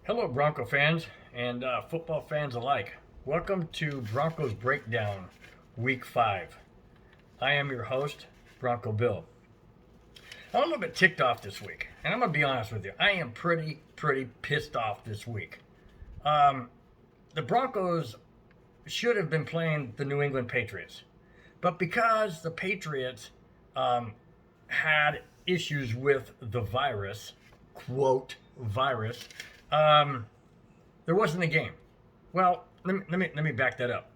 Hello, Bronco fans and football fans alike. Welcome to Broncos Breakdown Week 5. I am your host, Bronco Bill. I'm a little bit ticked off this week, and I'm going to be honest with you. I am pretty pissed off this week. The Broncos should have been playing the New England Patriots, but because the Patriots had issues with the virus, quote, virus, there wasn't a game. Well, let me back that up.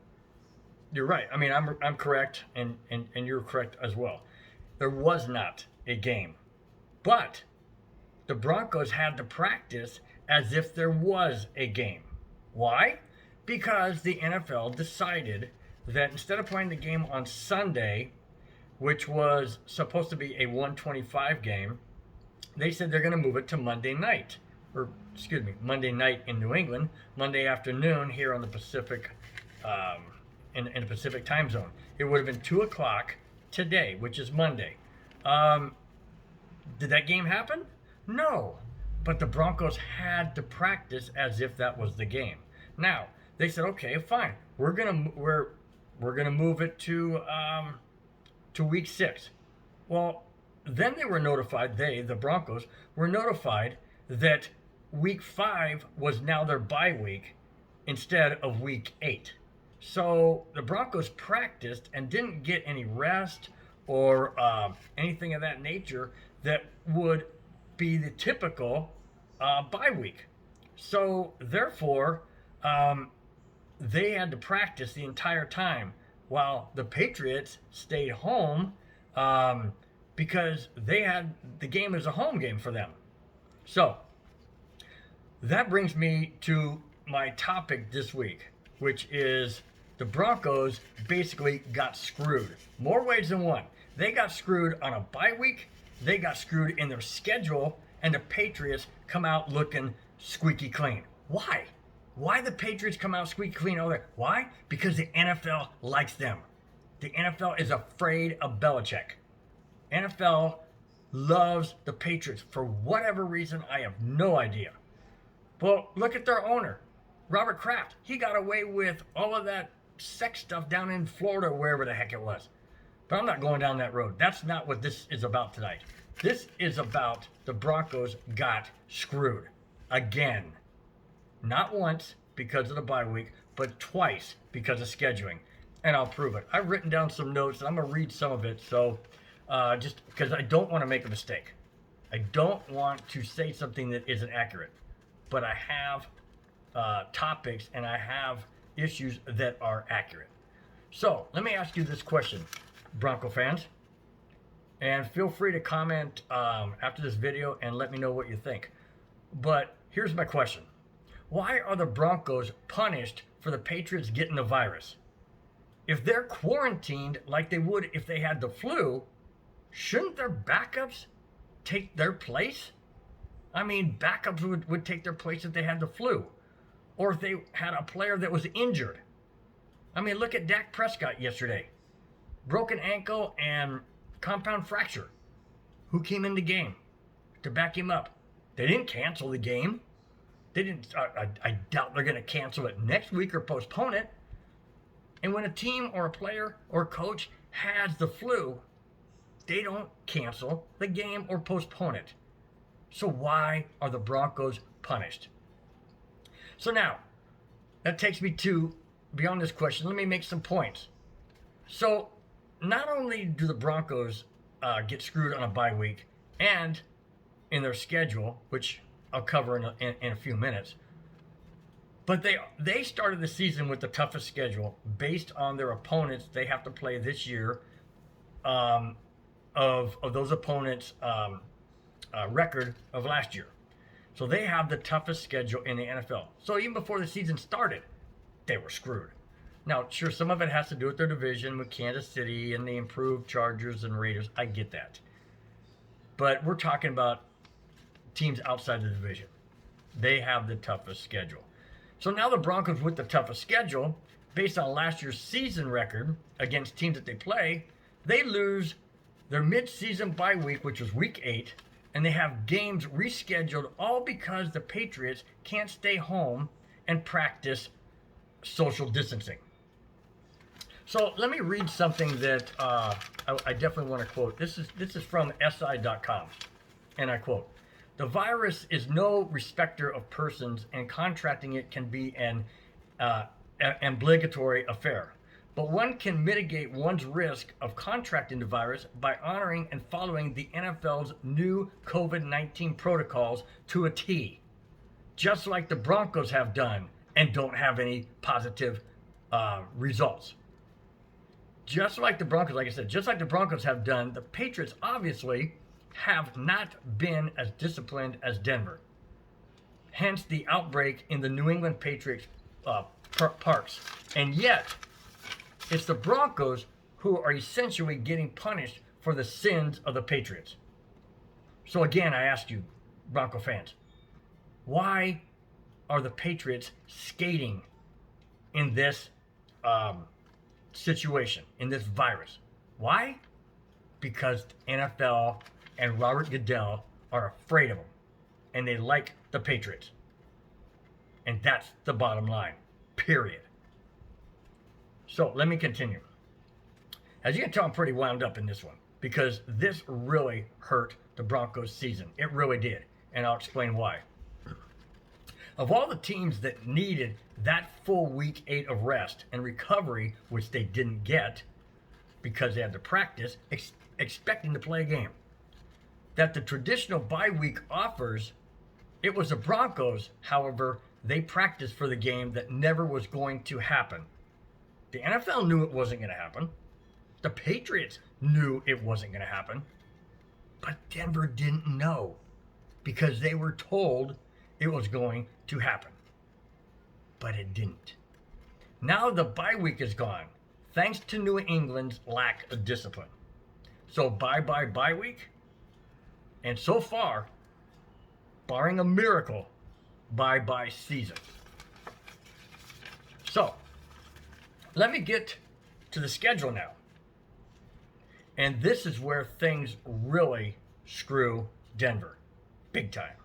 You're right. I mean, I'm correct, and you're correct as well. There was not a game, but the Broncos had to practice as if there was a game. Why? Because the NFL decided that instead of playing the game on Sunday, which was supposed to be a 125 game, they said they're going to move it to Monday night. Monday night in New England, Monday afternoon here on the Pacific, in the Pacific time zone. It would have been 2 o'clock today, which is Monday. Did that game happen? No, but the Broncos had to practice as if that was the game. Now they said, okay, fine, we're gonna move it to week 6. Well, then they were notified. The Broncos were notified that week 5 was now their bye week instead of week 8. So the Broncos practiced and didn't get any rest or anything of that nature that would be the typical bye week. So therefore, they had to practice the entire time while the Patriots stayed home because the game is a home game for them. So that brings me to my topic this week, which is the Broncos basically got screwed. More ways than one. They got screwed on a bye week, they got screwed in their schedule, and the Patriots come out looking squeaky clean. Why? Why the Patriots come out squeaky clean over there? Why? Because the NFL likes them. The NFL is afraid of Belichick. NFL loves the Patriots for whatever reason. I have no idea. Well, look at their owner, Robert Kraft. He got away with all of that sex stuff down in Florida, wherever the heck it was. But I'm not going down that road. That's not what this is about tonight. This is about the Broncos got screwed again. Not once because of the bye week, but twice because of scheduling. And I'll prove it. I've written down some notes, and I'm going to read some of it. So just because I don't want to make a mistake. I don't want to say something that isn't accurate. But I have topics and I have issues that are accurate. So let me ask you this question, Bronco fans. And feel free to comment after this video and let me know what you think. But here's my question. Why are the Broncos punished for the Patriots getting the virus? If they're quarantined like they would if they had the flu, shouldn't their backups take their place? I mean, backups would take their place if they had the flu. Or if they had a player that was injured. I mean, look at Dak Prescott yesterday. Broken ankle and compound fracture. Who came in the game to back him up? They didn't cancel the game. They didn't. I doubt they're going to cancel it next week or postpone it. And when a team or a player or coach has the flu, they don't cancel the game or postpone it. So why are the Broncos punished? So now, that takes me to, beyond this question, let me make some points. So, not only do the Broncos get screwed on a bye week and in their schedule, which I'll cover in a few minutes, but they started the season with the toughest schedule based on their opponents they have to play this year, of those opponents' record of last year. So they have the toughest schedule in the NFL. So even before the season started, they were screwed. Now, sure, some of it has to do with their division with Kansas City and the improved Chargers and Raiders. I get that. But we're talking about teams outside the division. They have the toughest schedule. So now the Broncos with the toughest schedule, based on last year's season record against teams that they play, they lose their mid-season bye week, which was week 8, and they have games rescheduled all because the Patriots can't stay home and practice social distancing. So let me read something that I definitely want to quote. This is from SI.com, and I quote: "The virus is no respecter of persons, and contracting it can be an obligatory affair. But one can mitigate one's risk of contracting the virus by honoring and following the NFL's new COVID-19 protocols to a T, just like the Broncos have done and don't have any positive results. Just like the Broncos, like I said, just like the Broncos have done, the Patriots obviously have not been as disciplined as Denver. Hence the outbreak in the New England Patriots parks. And yet, it's the Broncos who are essentially getting punished for the sins of the Patriots." So again, I ask you, Bronco fans, why are the Patriots skating in this situation, in this virus? Why? Because the NFL and Robert Goodell are afraid of them, and they like the Patriots. And that's the bottom line, period. So let me continue. As you can tell, I'm pretty wound up in this one because this really hurt the Broncos' season. It really did, and I'll explain why. Of all the teams that needed that full week 8 of rest and recovery, which they didn't get because they had to practice, expecting to play a game, that the traditional bye week offers, it was the Broncos, however, they practiced for the game that never was going to happen. The NFL knew it wasn't going to happen. The Patriots knew it wasn't going to happen. But Denver didn't know because they were told it was going to happen. But it didn't. Now the bye week is gone, thanks to New England's lack of discipline. So bye-bye bye week. And so far, barring a miracle, bye-bye season. So, let me get to the schedule now. And this is where things really screw Denver. Big time.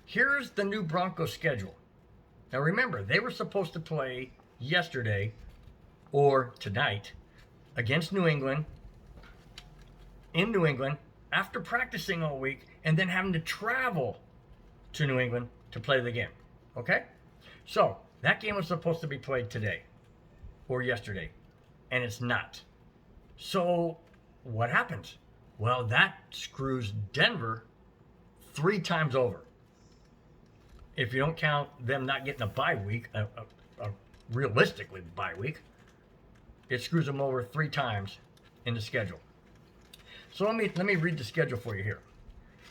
Here's the new Broncos schedule. Now remember, they were supposed to play yesterday or tonight against New England, in New England, after practicing all week and then having to travel to New England to play the game. Okay? So, that game was supposed to be played today or yesterday, and it's not. So what happens? Well, that screws Denver 3 times over. If you don't count them not getting a bye week, a realistically bye week, it screws them over 3 times in the schedule. So let me read the schedule for you here.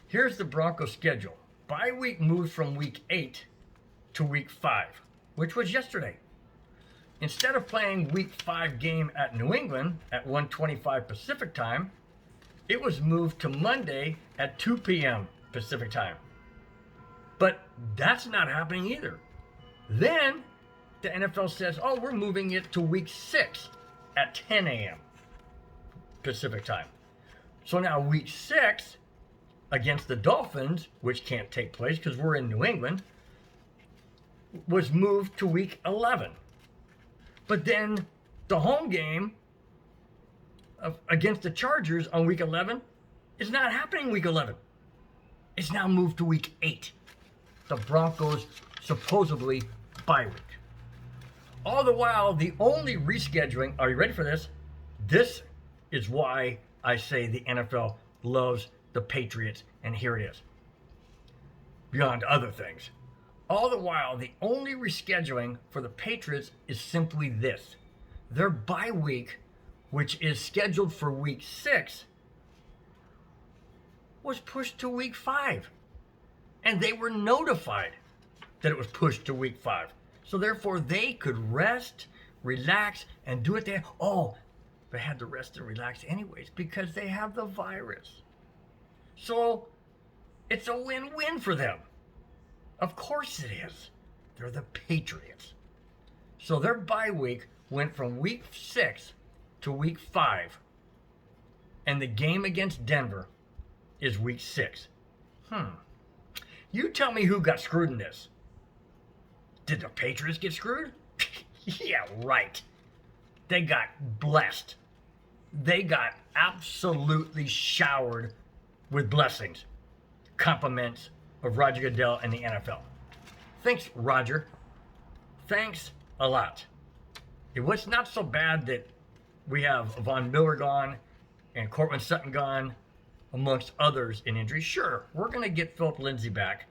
Here's the Broncos schedule. Bye week moves from week 8 to week 5, which was yesterday. Instead of playing week 5 game at New England at 1:25 Pacific time, it was moved to Monday at 2 p.m. Pacific time. But that's not happening either. Then the NFL says, oh, we're moving it to week 6 at 10 a.m. Pacific time. So now week 6 against the Dolphins, which can't take place because we're in New England, was moved to week 11. But then the home game against the Chargers on week 11 is not happening week 11. It's now moved to week 8. The Broncos supposedly bye week. All the while, the only rescheduling, are you ready for this? This is why I say the NFL loves the Patriots, and here it is. Beyond other things. All the while, the only rescheduling for the Patriots is simply this. Their bye week, which is scheduled for week 6, was pushed to week 5. And they were notified that it was pushed to week 5. So therefore, they could rest, relax, and do it there. Oh, they had to rest and relax anyways because they have the virus. So it's a win-win for them. Of course it is. They're the Patriots. So their bye week went from week 6 to week 5. And the game against Denver is week 6. You tell me who got screwed in this. Did the Patriots get screwed? Yeah, right. They got blessed. They got absolutely showered with blessings, compliments of Roger Goodell and the NFL. Thanks, Roger. Thanks a lot. It was not so bad that we have Von Miller gone and Cortland Sutton gone, amongst others in injury. Sure, we're going to get Philip Lindsay back,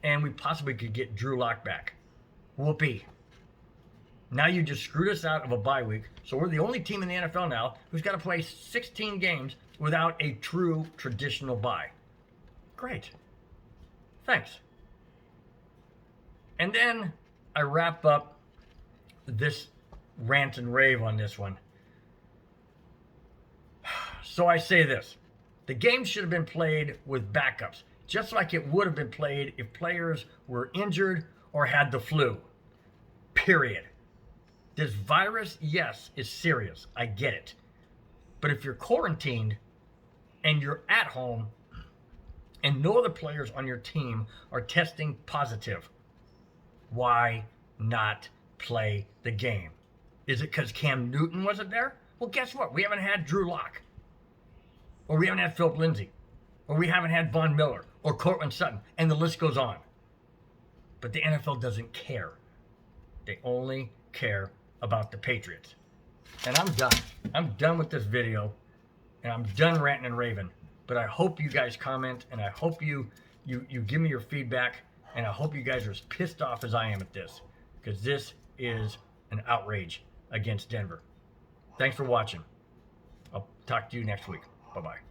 and we possibly could get Drew Lock back. Whoopee. Now you just screwed us out of a bye week, so we're the only team in the NFL now who's got to play 16 games without a true traditional bye. Great. Thanks. And then I wrap up this rant and rave on this one. So I say this. The game should have been played with backups, just like it would have been played if players were injured or had the flu. Period. This virus, yes, is serious. I get it. But if you're quarantined and you're at home and no other players on your team are testing positive, why not play the game? Is it because Cam Newton wasn't there? Well, guess what? We haven't had Drew Lock. Or we haven't had Philip Lindsay. Or we haven't had Von Miller. Or Cortland Sutton. And the list goes on. But the NFL doesn't care. They only care about the Patriots. And I'm done. I'm done with this video. And I'm done ranting and raving. But I hope you guys comment. And I hope you give me your feedback. And I hope you guys are as pissed off as I am at this. Because this is an outrage against Denver. Thanks for watching. I'll talk to you next week. Bye-bye.